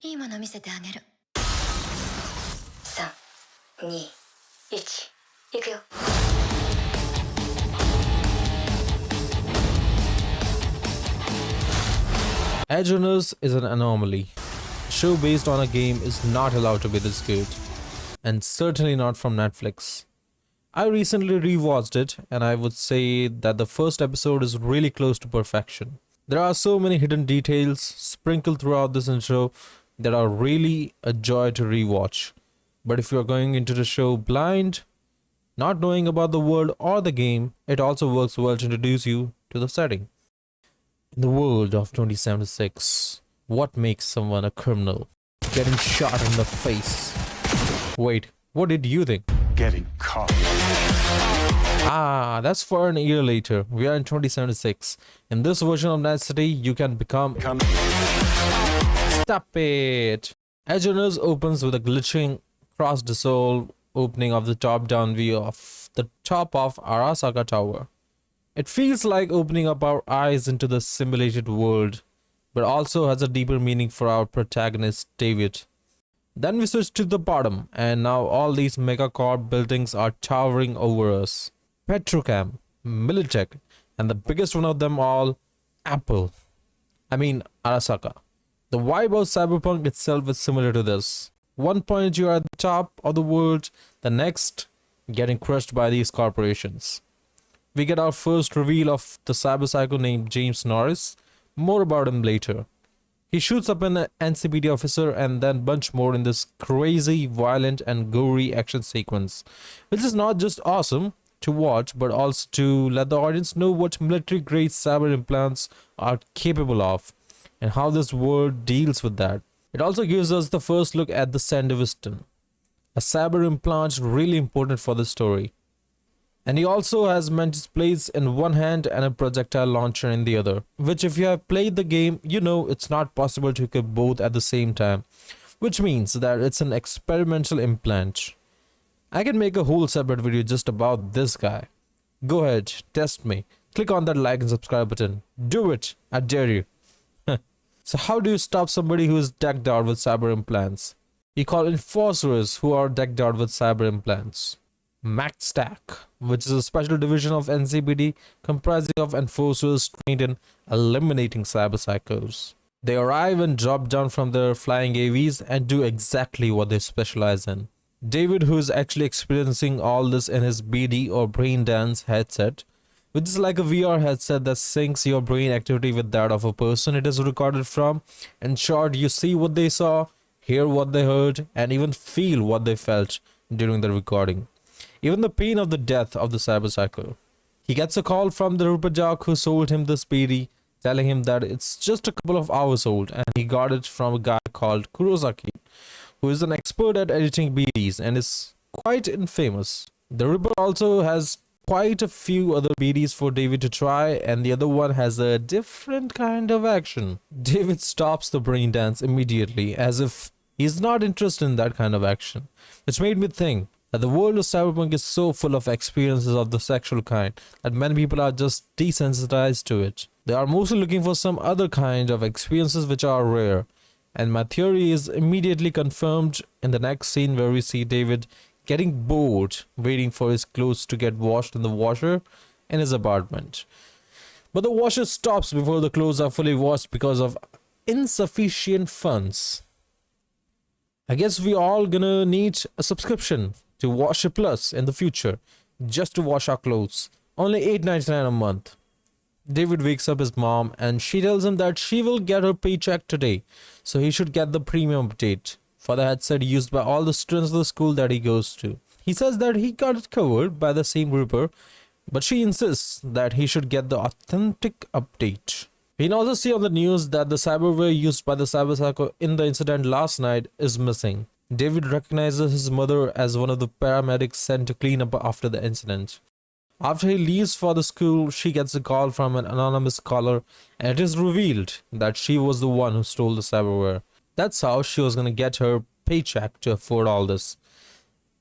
いいもの見せてあげる。3、2、1、いくよ。Edge Runners is an anomaly. A show based on a game is not allowed to be this good, and certainly not from Netflix. I recently rewatched it, and I would say that the first episode is really close to perfection. There are so many hidden details sprinkled throughout this intro that are really a joy to rewatch. But if you're going into the show blind, not knowing about the world or the game, it also works well to introduce you to the setting. In the world of 2076, what makes someone a criminal? Getting shot in the face. Wait, what did you think? Getting caught. Ah, that's for an year later. We are in 2076. In this version of Night City, you can become. Stop it! Edge Runners opens with a glitching cross-dissolve opening of the top-down view of the top of Arasaka Tower. It feels like opening up our eyes into the simulated world, but also has a deeper meaning for our protagonist, David. Then we switch to the bottom, and now all these megacorp buildings are towering over us. Petrochem, Militech, and the biggest one of them all, Apple. I mean, Arasaka. The vibe of Cyberpunk itself is similar to this. One point you are at the top of the world, the next, getting crushed by these corporations. We get our first reveal of the cyber psycho named James Norris. More about him later. He shoots up an NCPD officer and then bunch more in this crazy, violent and gory action sequence, which is not just awesome to watch but also to let the audience know what military-grade cyber implants are capable of and how this world deals with that. It also gives us the first look at the Sandevistan, a cyber implant really important for the story. And he also has mantis blades in one hand and a projectile launcher in the other, which if you have played the game, you know it's not possible to equip both at the same time, which means that it's an experimental implant. I can make a whole separate video just about this guy. Go ahead, test me. Click on that like and subscribe button. Do it, I dare you. So how do you stop somebody who is decked out with cyber implants? You call enforcers who are decked out with cyber implants. MacStack, which is a special division of NCPD comprising of enforcers trained in eliminating cyber psychos. They arrive and drop down from their flying AVs and do exactly what they specialize in. David, who is actually experiencing all this in his BD or brain dance headset, which is like a VR headset that syncs your brain activity with that of a person it is recorded from. In short, you see what they saw, hear what they heard, and even feel what they felt during the recording. Even the pain of the death of the cyber psycho. He gets a call from the Rupajak who sold him this BD, telling him that it's just a couple of hours old and he got it from a guy called Kurosaki, who is an expert at editing BDs and is quite infamous. The Ripper also has quite a few other BDs for David to try, and the other one has a different kind of action. David stops the brain dance immediately as if he's not interested in that kind of action, which made me think that the world of Cyberpunk is so full of experiences of the sexual kind that many people are just desensitized to it. They are mostly looking for some other kind of experiences which are rare, and my theory is immediately confirmed in the next scene where we see David getting bored waiting for his clothes to get washed in the washer in his apartment. But the washer stops before the clothes are fully washed because of insufficient funds. I guess we all gonna need a subscription to Washer Plus in the future just to wash our clothes. Only $8.99 a month. David wakes up his mom and she tells him that she will get her paycheck today, so he should get the premium update for the headset used by all the students of the school that he goes to. He says that he got it covered by the same Ripper, but she insists that he should get the authentic update. We can also see on the news that the cyberware used by the cyber psycho in the incident last night is missing. David recognizes his mother as one of the paramedics sent to clean up after the incident. After he leaves for the school, she gets a call from an anonymous caller, and it is revealed that she was the one who stole the cyberware. That's how she was gonna get her paycheck to afford all this.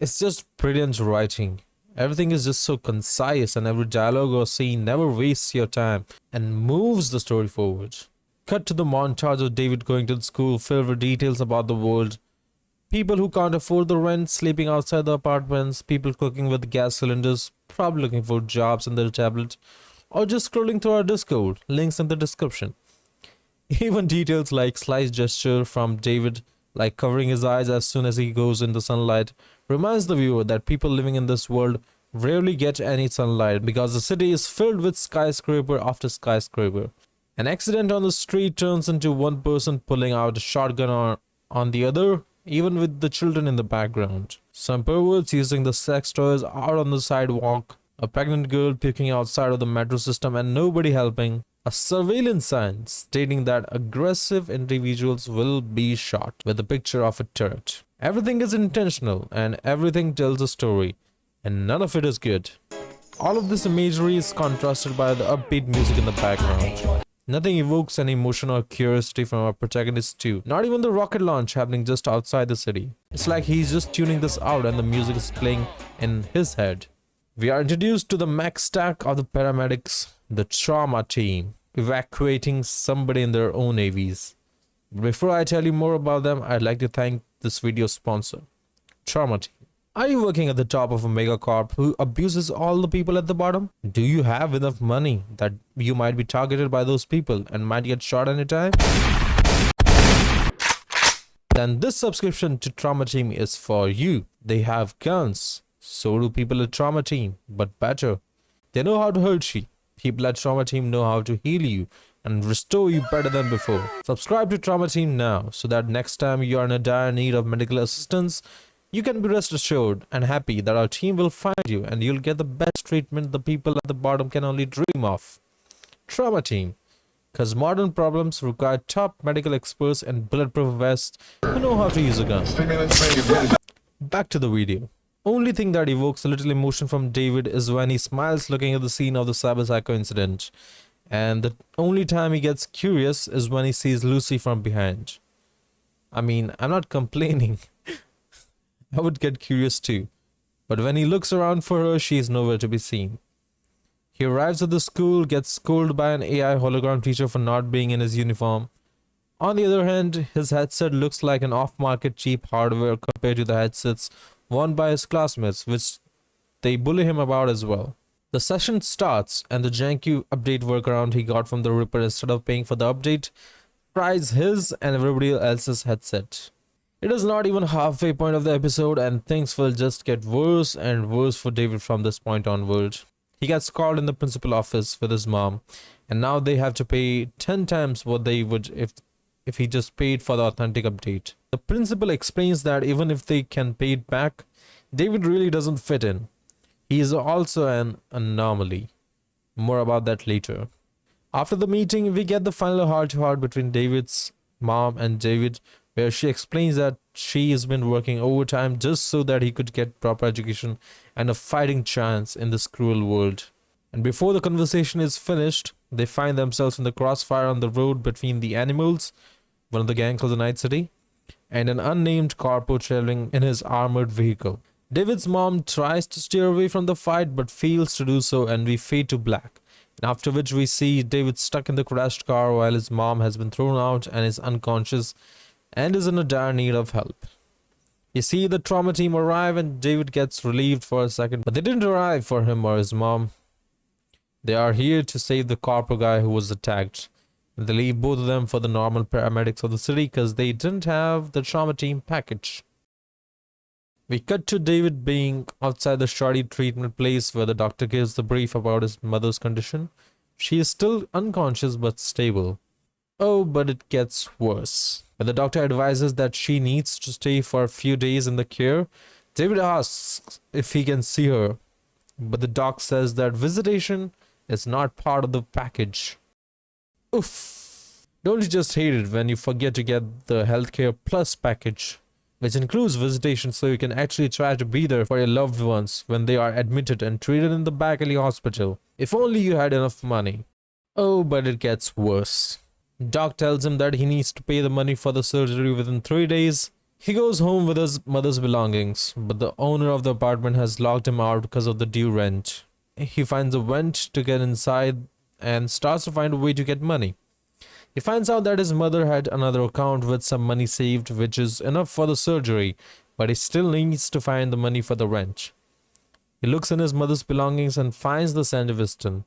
It's just brilliant writing. Everything is just so concise, and every dialogue or scene never wastes your time and moves the story forward. Cut to the montage of David going to the school filled with details about the world. People who can't afford the rent, sleeping outside the apartments, people cooking with gas cylinders, probably looking for jobs in their tablet, or just scrolling through our Discord, links in the description. Even details like slight gesture from David, like covering his eyes as soon as he goes in the sunlight, reminds the viewer that people living in this world rarely get any sunlight because the city is filled with skyscraper after skyscraper. An accident on the street turns into one person pulling out a shotgun on the other, even with the children in the background. Some perverts using the sex toys out on the sidewalk, a pregnant girl puking outside of the metro system and nobody helping, a surveillance sign stating that aggressive individuals will be shot with a picture of a turret. Everything is intentional and everything tells a story, and none of it is good. All of this imagery is contrasted by the upbeat music in the background. Nothing evokes any emotion or curiosity from our protagonist too. Not even the rocket launch happening just outside the city. It's like he's just tuning this out and the music is playing in his head. We are introduced to the mech stack of the paramedics, the trauma team, evacuating somebody in their own AVs. Before I tell you more about them, I'd like to thank this video sponsor, Trauma Team. Are you working at the top of a megacorp who abuses all the people at the bottom? Do you have enough money that you might be targeted by those people and might get shot anytime? Then this subscription to Trauma Team is for you. They have guns. So do people at Trauma Team, but better. They know how to hurt you. People at Trauma Team know how to heal you and restore you better than before. Subscribe to Trauma Team now so that next time you are in a dire need of medical assistance, you can be rest assured and happy that our team will find you and you'll get the best treatment the people at the bottom can only dream of. Trauma Team. Because modern problems require top medical experts and bulletproof vests who know how to use a gun. Back to the video. Only thing that evokes a little emotion from David is when he smiles looking at the scene of the cyber psycho incident. And the only time he gets curious is when he sees Lucy from behind. I mean, I'm not complaining. I would get curious too. But when he looks around for her, she is nowhere to be seen. He arrives at the school, gets scolded by an AI hologram teacher for not being in his uniform. On the other hand, his headset looks like an off-market cheap hardware compared to the headsets worn by his classmates, which they bully him about as well. The session starts and the janky update workaround he got from the Ripper instead of paying for the update fries his and everybody else's headset. It is not even halfway point of the episode and things will just get worse and worse for David from this point onward. He gets called in the principal office with his mom and now they have to pay 10 times what they would if he just paid for the authentic update. The principal explains that even if they can pay it back, David really doesn't fit in. He is also an anomaly. More about that later. After the meeting, we get the final heart-to-heart between David's mom and David, where she explains that she has been working overtime just so that he could get proper education and a fighting chance in this cruel world. And before the conversation is finished, they find themselves in the crossfire on the road between the animals, one of the gang called the Night City, and an unnamed corpo traveling in his armored vehicle. David's mom tries to steer away from the fight but fails to do so, and we fade to black. And after which we see David stuck in the crashed car while his mom has been thrown out and is unconscious and is in a dire need of help. You see the trauma team arrive and David gets relieved for a second, but they didn't arrive for him or his mom. They are here to save the corpo guy who was attacked. And they leave both of them for the normal paramedics of the city because they didn't have the trauma team package. We cut to David being outside the shoddy treatment place where the doctor gives the brief about his mother's condition. She is still unconscious but stable. Oh, but it gets worse. When the doctor advises that she needs to stay for a few days in the care, David asks if he can see her. But the doc says that visitation is not part of the package. Oof. Don't you just hate it when you forget to get the healthcare plus package, which includes visitation so you can actually try to be there for your loved ones when they are admitted and treated in the back alley hospital. If only you had enough money. Oh, but it gets worse. Doc tells him that he needs to pay the money for the surgery within 3 days. He goes home with his mother's belongings, but the owner of the apartment has locked him out because of the due rent. He finds a vent to get inside and starts to find a way to get money. He finds out that his mother had another account with some money saved, which is enough for the surgery, but he still needs to find the money for the rent. He looks in his mother's belongings and finds the Sandevistan.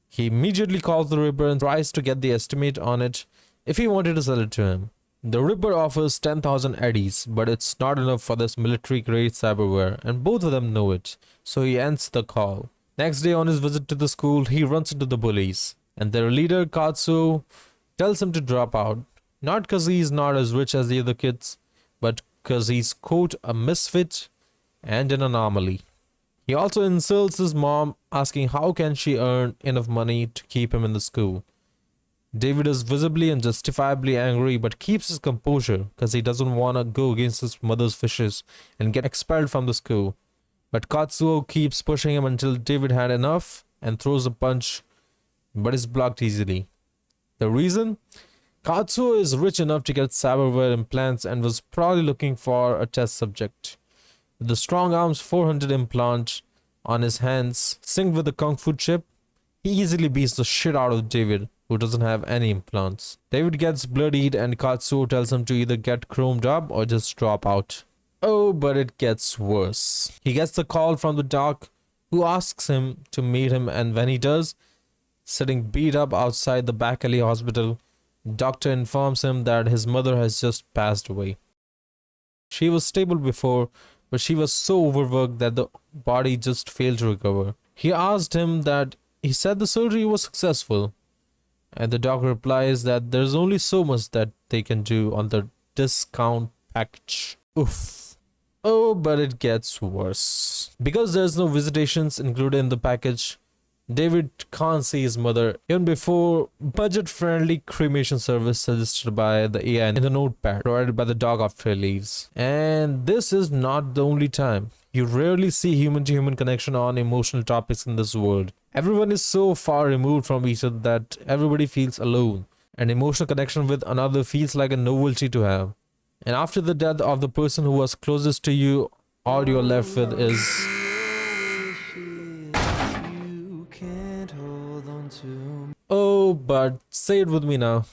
He immediately calls the Ripper and tries to get the estimate on it if he wanted to sell it to him. The Ripper offers 10,000 eddies, but it's not enough for this military-grade cyberware, and both of them know it, so he ends the call. Next day on his visit to the school, he runs into the bullies, and their leader, Katsuo, tells him to drop out, not because he's not as rich as the other kids, but because he's, quote, a misfit and an anomaly. He also insults his mom, asking how can she earn enough money to keep him in the school. David is visibly and justifiably angry but keeps his composure because he doesn't want to go against his mother's wishes and get expelled from the school. But Katsuo keeps pushing him until David had enough and throws a punch, but is blocked easily. The reason? Katsuo is rich enough to get cyberware implants and was probably looking for a test subject. With the Strong Arms 400 implant on his hands, synced with the Kung Fu chip, he easily beats the shit out of David, who doesn't have any implants. David gets bloodied and Katsuo tells him to either get chromed up or just drop out. Oh, but it gets worse. He gets the call from the doc, who asks him to meet him, and when he does, sitting beat up outside the back alley hospital, doctor informs him that his mother has just passed away. She was stable before, but she was so overworked that the body just failed to recover. He asked him that he said the surgery was successful, and the doctor replies that there's only so much that they can do on the discount package. Oof. Oh, but it gets worse. Because there's no visitations included in the package, David can't see his mother even before budget-friendly cremation service suggested by the AI in the notepad provided by the dog after he leaves. And this is not the only time. You rarely see human-to-human connection on emotional topics in this world. Everyone is so far removed from each other that everybody feels alone, and emotional connection with another feels like a novelty to have. And after the death of the person who was closest to you, all you're left with is... Oh, but say it with me now.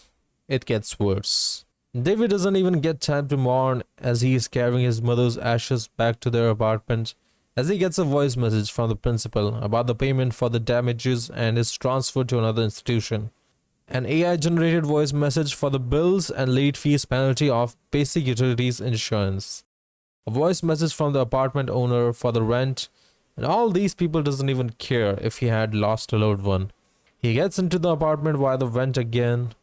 It gets worse. David doesn't even get time to mourn as he is carrying his mother's ashes back to their apartment, as he gets a voice message from the principal about the payment for the damages and is transferred to another institution. An AI-generated voice message for the bills and late fees penalty of basic utilities insurance. A voice message from the apartment owner for the rent, and all these people doesn't even care if he had lost a loved one. He gets into the apartment via the vent again,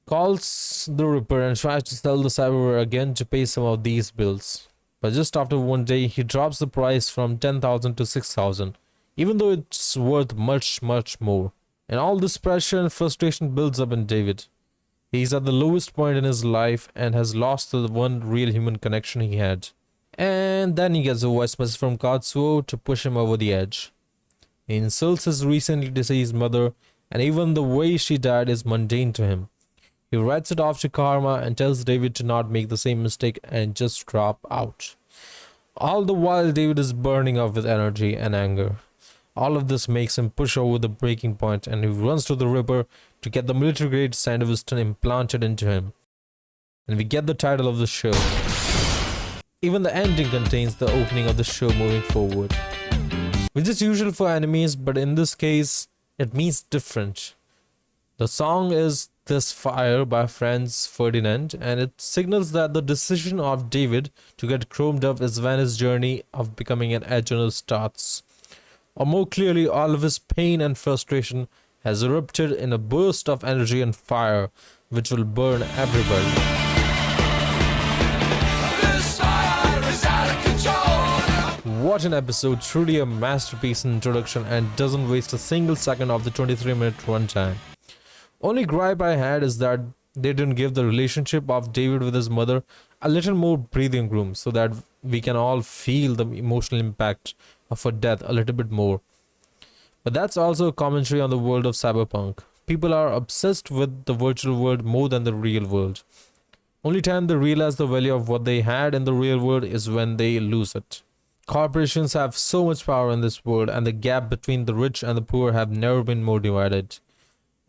calls the Ripper and tries to sell the cyberware again to pay some of these bills. But just after one day, he drops the price from 10,000 to 6,000, even though it's worth much more. And all this pressure and frustration builds up in David. He's at the lowest point in his life and has lost the one real human connection he had. And then he gets a voice message from Katsuo to push him over the edge. He insults his recently deceased mother, and even the way she died is mundane to him. He writes it off to karma and tells David to not make the same mistake and just drop out. All the while, David is burning up with energy and anger. All of this makes him push over the breaking point, and he runs to the Ripper to get the military-grade Sandevistan implanted into him. And we get the title of the show. Even the ending contains the opening of the show moving forward, which is usual for animes, but in this case, it means different. The song is This Fire by Franz Ferdinand, and it signals that the decision of David to get chromed up is when his journey of becoming an edge runner starts. Or more clearly, all of his pain and frustration has erupted in a burst of energy and fire, which will burn everybody. What an episode, truly a masterpiece in introduction and doesn't waste a single second of the 23-minute runtime. Only gripe I had is that they didn't give the relationship of David with his mother a little more breathing room so that we can all feel the emotional impact of her death a little bit more. But that's also a commentary on the world of cyberpunk. People are obsessed with the virtual world more than the real world. Only time they realize the value of what they had in the real world is when they lose it. Corporations have so much power in this world, and the gap between the rich and the poor have never been more divided.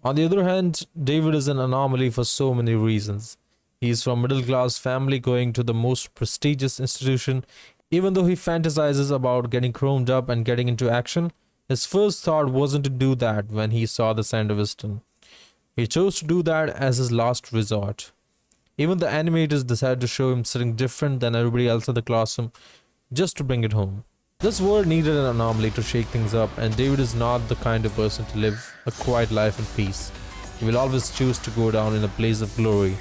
On the other hand, David is an anomaly for so many reasons. He is from a middle class family going to the most prestigious institution. Even though he fantasizes about getting chromed up and getting into action, his first thought wasn't to do that when he saw the Sanderviston. He chose to do that as his last resort. Even the animators decided to show him sitting different than everybody else in the classroom just to bring it home. This world needed an anomaly to shake things up, and David is not the kind of person to live a quiet life in peace. He will always choose to go down in a blaze of glory,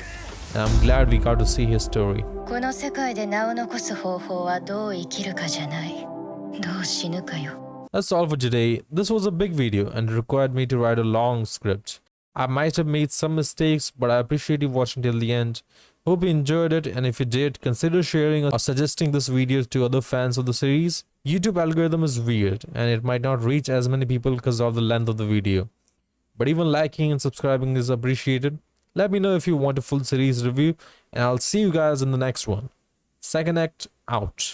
and I'm glad we got to see his story. この世界で名を残す方法はどう生きるかじゃない。どう死ぬかよ。 That's all for today. This was a big video and it required me to write a long script. I might have made some mistakes, but I appreciate you watching till the end. Hope you enjoyed it, and if you did, consider sharing or suggesting this video to other fans of the series. YouTube algorithm is weird and it might not reach as many people because of the length of the video. But even liking and subscribing is appreciated. Let me know if you want a full series review, and I'll see you guys in the next one. Second Act out.